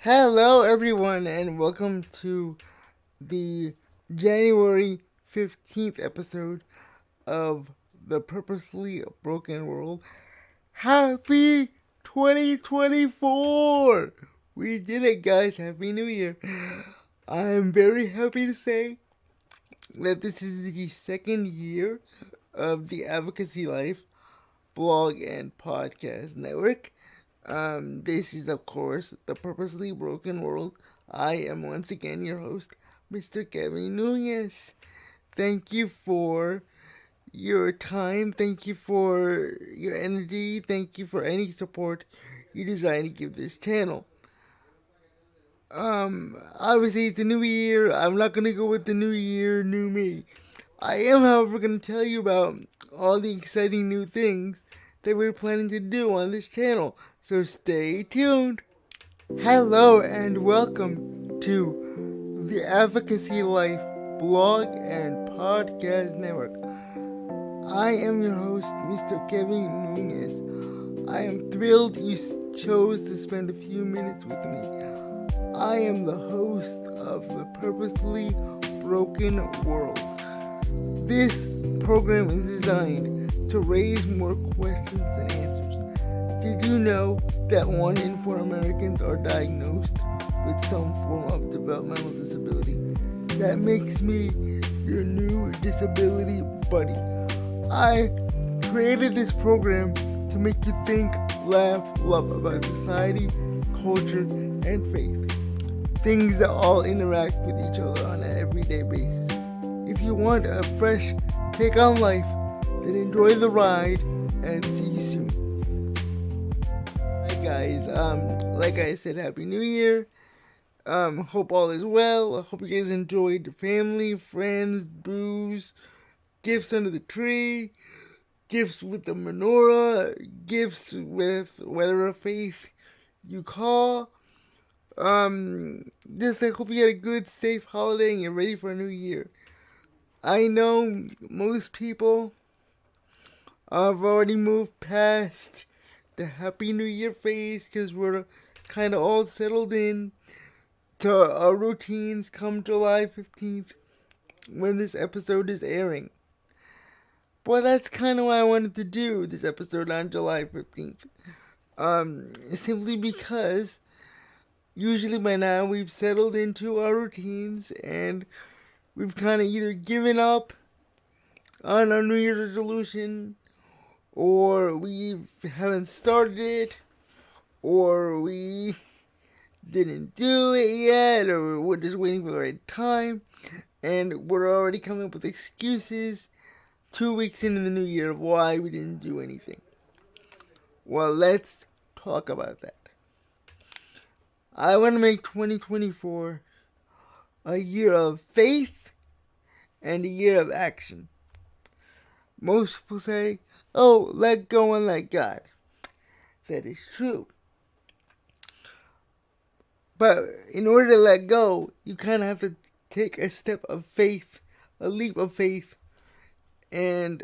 Hello, everyone, and welcome to the January 15th episode of the Purposely Broken World. Happy 2024! We did it, guys. Happy New Year. I'm very happy to say that this is the second year of the Advocacy Life blog and podcast network. This is, of course, the Purposely Broken World. I am once again your host, Mr. Kevin Nunez. Thank you for your time. Thank you for your energy. Thank you for any support you decide to give this channel. Obviously, it's a new year. I'm not going to go with the new year, new me. I am, however, going to tell you about all the exciting new things that we're planning to do on this channel. So stay tuned. Hello and welcome to the Advocacy Life blog and podcast network. I am your host, Mr. Kevin Nunez. I am thrilled you chose to spend a few minutes with me. I am the host of the Purposely Broken World. This program is designed to raise more questions than answers. Did you know that 1 in 4 Americans are diagnosed with some form of developmental disability? That makes me your new disability buddy. I created this program to make you think, laugh, love about society, culture, and faith. Things that all interact with each other on an everyday basis. If you want a fresh take on life, then enjoy the ride and see you soon. Hi guys, like I said, Happy New Year. Hope all is well. I hope you guys enjoyed your family, friends, booze, gifts under the tree, gifts with the menorah, gifts with whatever faith you call. Just I hope you had a good, safe holiday and you're ready for a new year. I know most people have already moved past the Happy New Year phase because we're kind of all settled in to our routines come July 15th when this episode is airing. But that's kind of why I wanted to do this episode on July 15th. Simply because usually by now we've settled into our routines and we've kind of either given up on our New Year's resolution, or we haven't started it, or we didn't do it yet, or we're just waiting for the right time, and we're already coming up with excuses 2 weeks into the new year of why we didn't do anything. Well, let's talk about that. I want to make 2024 a year of faith and a year of action. Most people say, oh, let go and let God. That is true. But in order to let go, you kind of have to take a step of faith, a leap of faith, and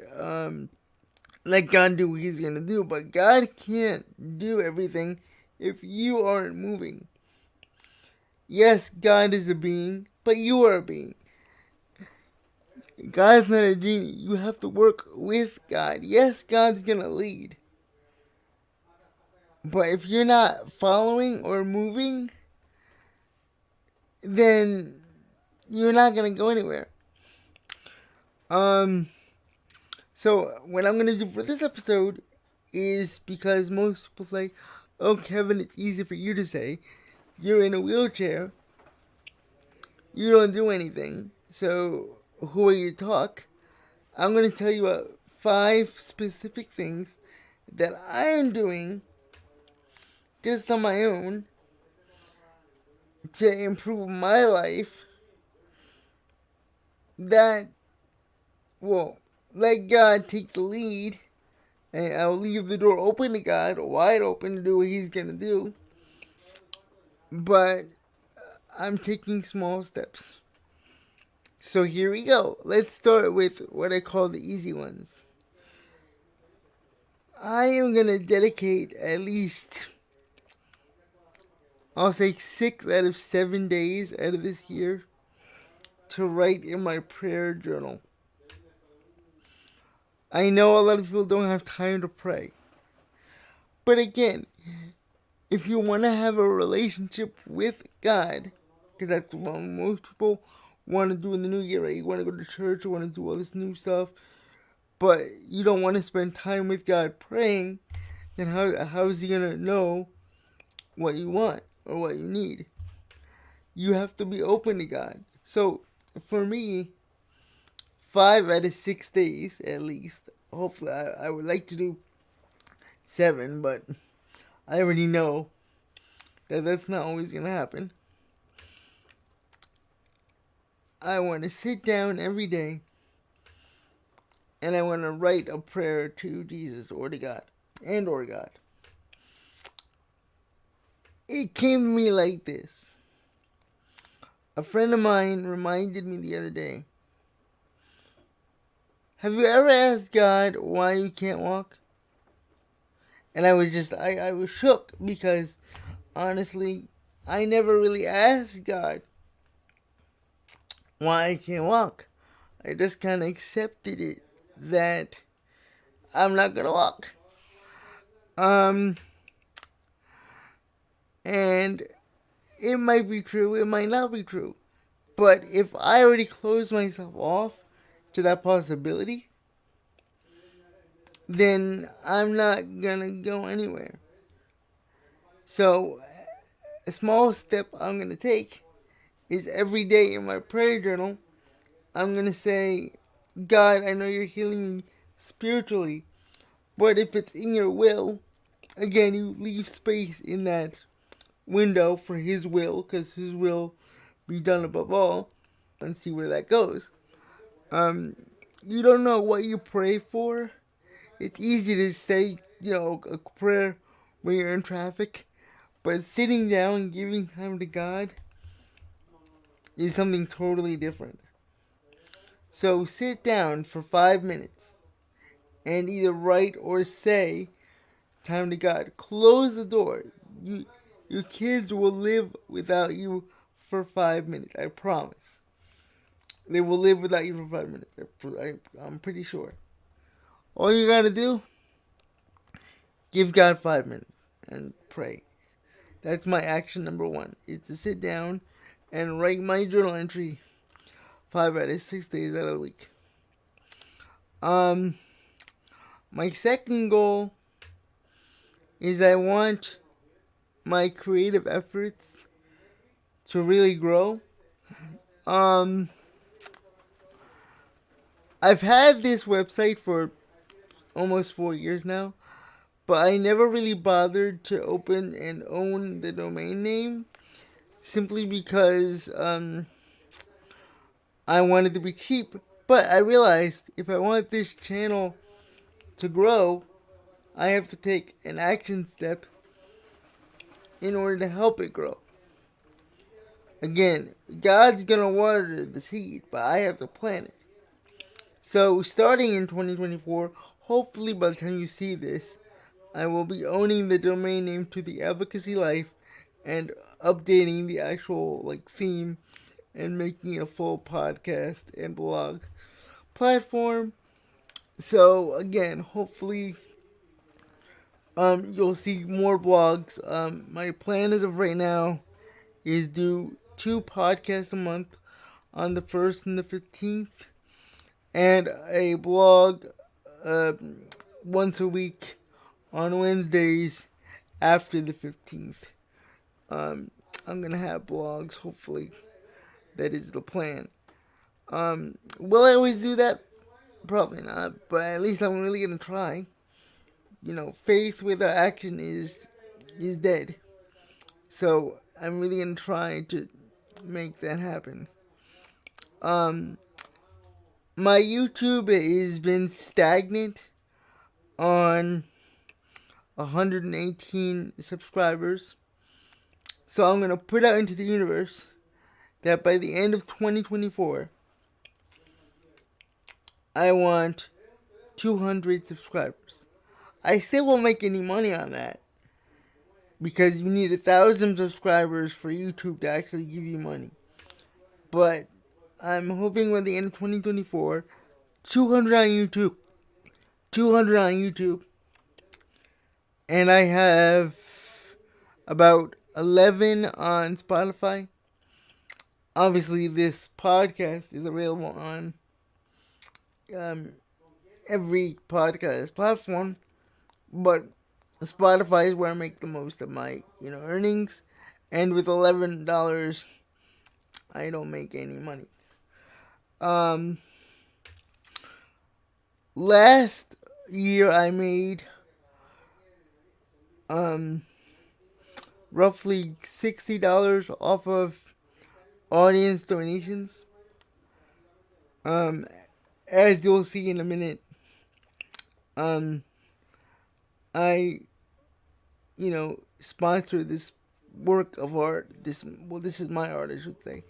let God do what He's going to do. But God can't do everything if you aren't moving. Yes, God is a being, but you are a being. God's not a genie. You have to work with God. Yes, God's going to lead. But if you're not following or moving, then you're not going to go anywhere. So what I'm going to do for this episode is, because most people say, oh, Kevin, it's easy for you to say. You're in a wheelchair. You don't do anything. So who are you to talk? I'm going to tell you about 5 specific things that I am doing just on my own to improve my life that will let God take the lead, and I'll leave the door open to God, wide open to do what He's going to do. But I'm taking small steps. So here we go. Let's start with what I call the easy ones. I am going to dedicate at least I'll say 6 out of 7 days out of this year to write in my prayer journal. I know a lot of people don't have time to pray. But again, if you want to have a relationship with God, because that's what most people want to do in the new year, right? You want to go to church, you want to do all this new stuff, but you don't want to spend time with God praying, then how is he going to know what you want or what you need? You have to be open to God. So, for me, 5 out of 6 days at least, hopefully I would like to do 7, but I already know that that's not always going to happen. I want to sit down every day and I want to write a prayer to Jesus or to God or God. It came to me like this. A friend of mine reminded me the other day, have you ever asked God why you can't walk? And I was shook because honestly, I never really asked God why I can't walk. I just kind of accepted it that I'm not gonna walk. And it might be true, it might not be true. But if I already close myself off to that possibility, then I'm not gonna go anywhere. So, a small step I'm gonna take is every day in my prayer journal, I'm gonna say, God, I know you're healing me spiritually, but if it's in your will, again, you leave space in that window for his will, because his will be done above all, and see where that goes. You don't know what you pray for. It's easy to say, a prayer when you're in traffic, but sitting down and giving time to God is something totally different. So sit down for 5 minutes and either write or say time to God. Close the door. Your kids will live without you for 5 minutes. I promise. They will live without you for 5 minutes. I'm pretty sure. All you gotta do, give God 5 minutes and pray. That's my action number 1. Is to sit down and write my journal entry 5 out of 6 days out of the week. My second goal is I want my creative efforts to really grow. I've had this website for almost 4 years now, but I never really bothered to open and own the domain name simply because I wanted to be cheap. But I realized if I want this channel to grow, I have to take an action step in order to help it grow. Again, God's gonna water the seed, but I have to plant it. So starting in 2024, hopefully by the time you see this, I will be owning the domain name To The Advocacy Life and updating the actual theme and making a full podcast and blog platform. So again, hopefully you'll see more blogs. My plan as of right now is do 2 podcasts a month on the 1st and the 15th, and a blog once a week on Wednesdays after the 15th. I'm gonna have blogs, hopefully. That is the plan. Will I always do that? Probably not, but at least I'm really gonna try. Faith without action is dead. So I'm really gonna try to make that happen. My YouTube has been stagnant on 118 subscribers. So I'm gonna put out into the universe that by the end of 2024, I want 200 subscribers. I still won't make any money on that because you need 1,000 subscribers for YouTube to actually give you money. But I'm hoping by the end of 2024, 200 on YouTube. 200 on YouTube. And I have about 11 on Spotify. Obviously, this podcast is available on um, every podcast platform, but Spotify is where I make the most of my earnings. And with $11, I don't make any money. Last year I made roughly $60 off of audience donations. As you'll see in a minute, I sponsor this work of art. This is my art, I should say.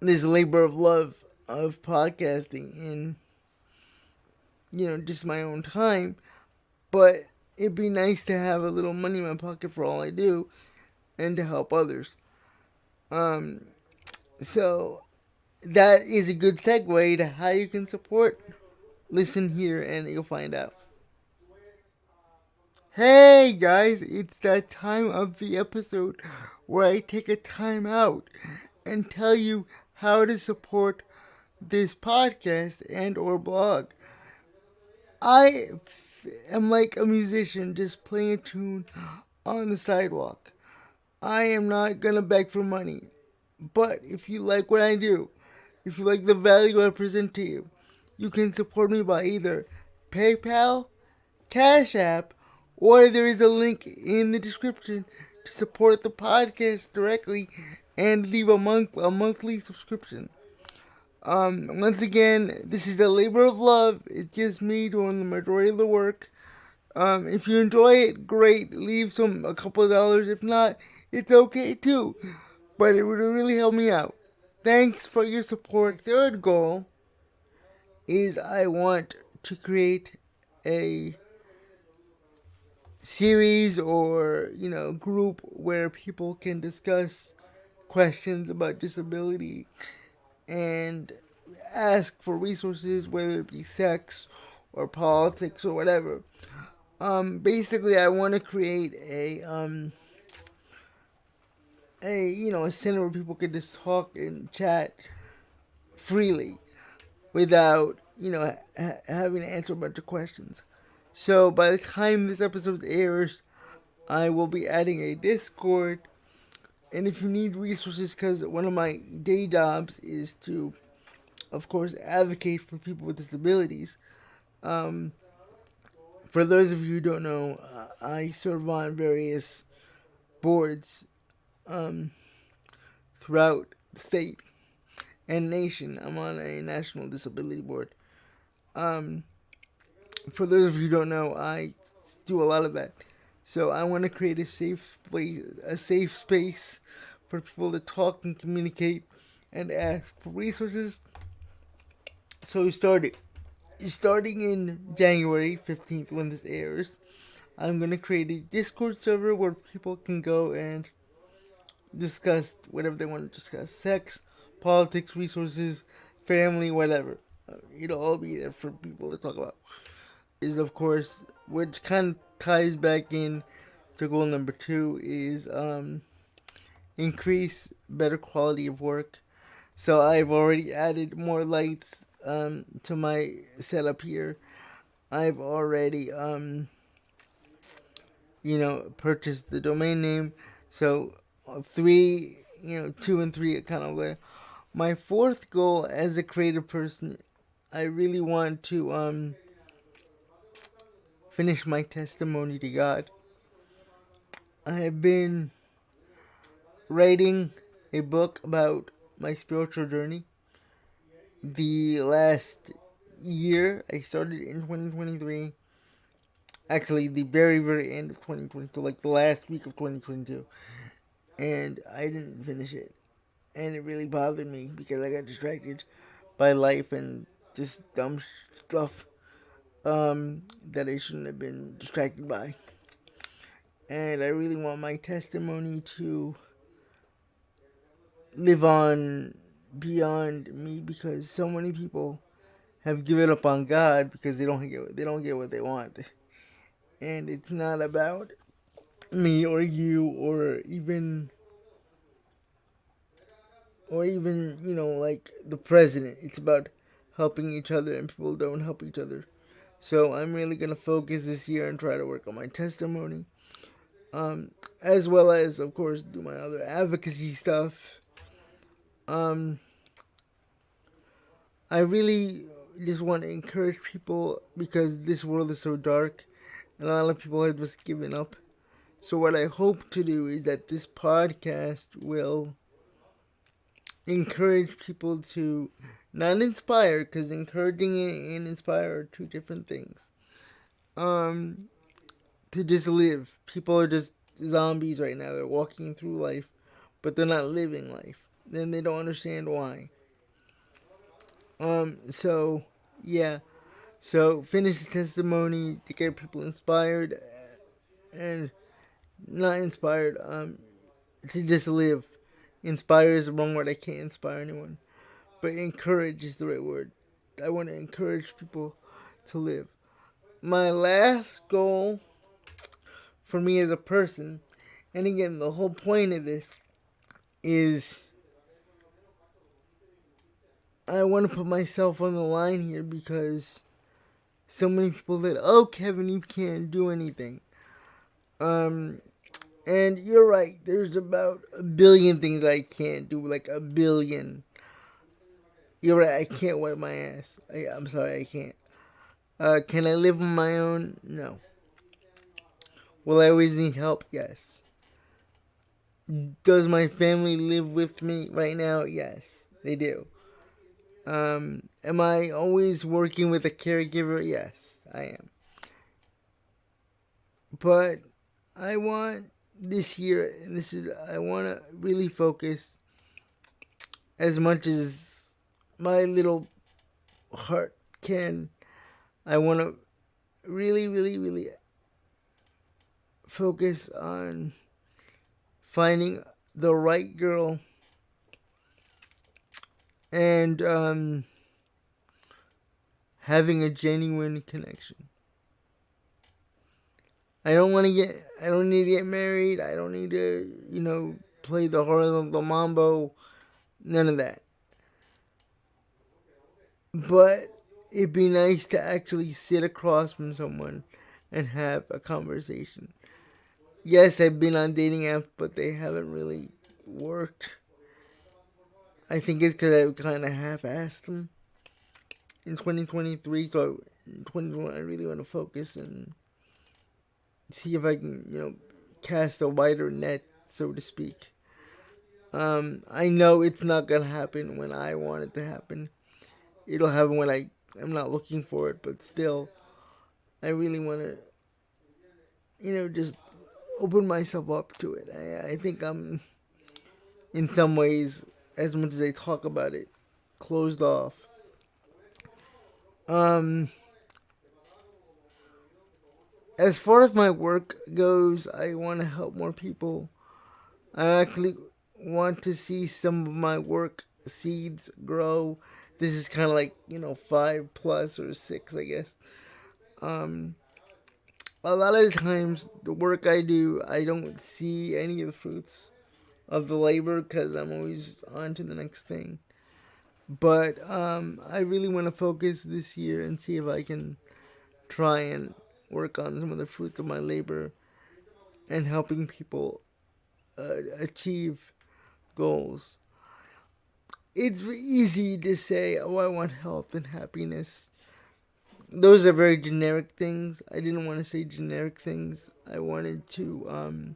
This labor of love of podcasting in just my own time. But it'd be nice to have a little money in my pocket for all I do and to help others. So that is a good segue to how you can support. Listen here and you'll find out. Hey guys, it's that time of the episode where I take a time out and tell you how to support this podcast and or blog. I am like a musician just playing a tune on the sidewalk. I am not gonna beg for money. But if you like what I do, if you like the value I present to you, you can support me by either PayPal, Cash App, or there is a link in the description to support the podcast directly and leave a monthly subscription. Once again, this is a labor of love. It's just me doing the majority of the work. If you enjoy it, great. Leave a couple of dollars. If not, it's okay too. But it would really help me out. Thanks for your support. Third goal is I want to create a series or group where people can discuss questions about disability and ask for resources, whether it be sex or politics or whatever. Basically, I want to create a center where people can just talk and chat freely without having to answer a bunch of questions. So by the time this episode airs, I will be adding a Discord. And if you need resources, because one of my day jobs is to, of course, advocate for people with disabilities. For those of you who don't know, I serve on various boards throughout the state and nation. I'm on a national disability board. For those of you who don't know, I do a lot of that. So I want to create a safe space for people to talk and communicate and ask for resources. So starting in January 15th when this airs, I'm going to create a Discord server where people can go and discuss whatever they want to discuss. Sex, politics, resources, family, whatever. It'll all be there for people to talk about. Is of course, which kind of ties back in to goal number 2 is increase better quality of work. So I've already added more lights to my setup here. I've already purchased the domain name. So 3, 2 and 3 are kind of there. My fourth goal as a creative person, I really want to finish my testimony to God. I have been writing a book about my spiritual journey. The last year, I started in 2023. Actually, the very, very end of 2022, like the last week of 2022. And I didn't finish it. And it really bothered me because I got distracted by life and just dumb stuff that I shouldn't have been distracted by. and I really want my testimony to live on beyond me, because so many people have given up on God because they don't get what they want. And it's not about me or you or even like the president. It's about helping each other, and people don't help each other. So I'm really gonna focus this year and try to work on my testimony, um, as well as, of course, do my other advocacy stuff. Um, I really just want to encourage people, because this world is so dark and a lot of people have just given up. So what I hope to do is that this podcast will encourage people to not inspire, because encouraging and inspire are two different things. Um, to just live. People are just zombies right now. They're walking through life, but they're not living life. Then they don't understand why. So yeah. So finish the testimony to get people inspired and not inspired. To just live. Inspire is the wrong word. I can't inspire anyone, but encourage is the right word. I want to encourage people to live. My last goal for me as a person, and again, the whole point of this is I want to put myself on the line here, because so many people said, "Oh, Kevin, you can't do anything." Um, and you're right. There's about a billion things I can't do, like a billion. You're right. I can't wipe my ass. I'm sorry, I can't. Can I live on my own? No. Will I always need help? Yes. Does my family live with me right now? Yes, they do. Am I always working with a caregiver? Yes, I am. But I want this year, and I want to really focus as much as my little heart can. I want to really, really, really focus on finding the right girl and having a genuine connection. I don't need to get married. I don't need to, play the horizontal mambo. None of that. But it'd be nice to actually sit across from someone and have a conversation. Yes, I've been on dating apps, but they haven't really worked. I think it's because I kind of half-assed them in 2023. So in 2021, I really want to focus and see if I can, cast a wider net, so to speak. I know it's not gonna happen when I want it to happen. It'll happen when I'm not looking for it, but still, I really want to, just open myself up to it. I think I'm, in some ways, as much as I talk about it, closed off. Um, as far as my work goes, I want to help more people. I actually want to see some of my work seeds grow. This is kind of like, 5 plus or 6, I guess. Um, a lot of times, the work I do, I don't see any of the fruits of the labor, because I'm always on to the next thing. But I really want to focus this year and see if I can try and work on some of the fruits of my labor and helping people achieve goals. It's easy to say, "Oh, I want health and happiness." Those are very generic things. I didn't want to say generic things. I wanted to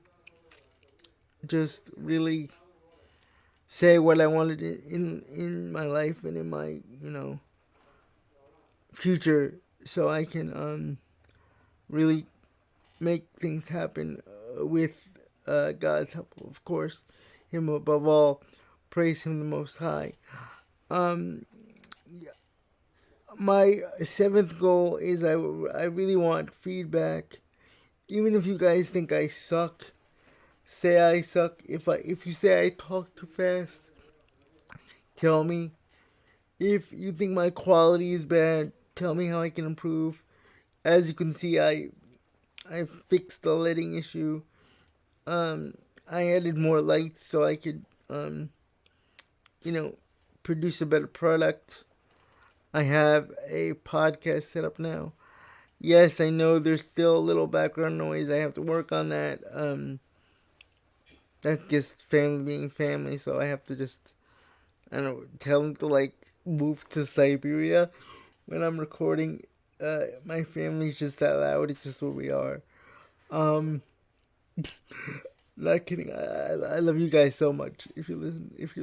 just really say what I wanted in my life and in my future, so I can really make things happen with God's help, of course. Him above all, praise Him the Most High. Um, my seventh goal is I really want feedback even if you guys think I suck, say I suck. If you say I talk too fast, tell me. If you think my quality is bad, tell me how I can improve. As you can see, I fixed the lighting issue. Um, I added more lights so I could you know produce a better product. I have a podcast set up now. Yes, I know there's still a little background noise. I have to work on that. That's just family being family, so I have to just I don't know tell them to like move to Siberia when I'm recording. My family's just that loud. It's just where we are. Um, Not kidding. I love you guys so much. If you're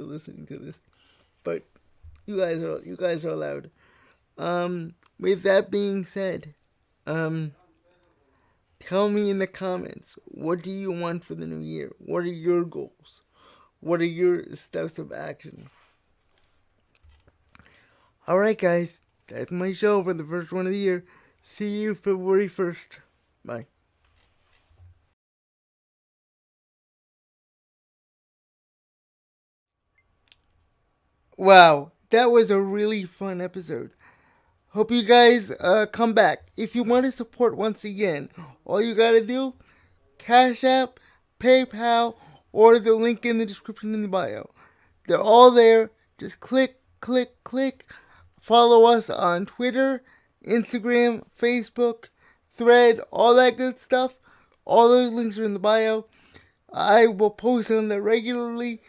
listening to this, but you guys are loud. With that being said, um, tell me in the comments, what do you want for the new year? What are your goals? What are your steps of action? All right, guys, that's my show for the first one of the year. See you February 1st. Bye. Wow, that was a really fun episode. Hope you guys come back. If you want to support once again, all you gotta do, Cash App, PayPal, or the link in the description in the bio. They're all there. Just click, click, click. Follow us on Twitter, Instagram, Facebook, Thread, all that good stuff. All those links are in the bio. I will post on there regularly.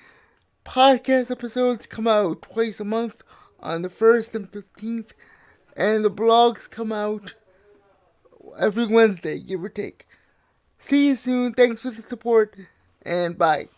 Podcast episodes come out twice a month on the 1st and 15th. And the blogs come out every Wednesday, give or take. See you soon. Thanks for the support. And bye.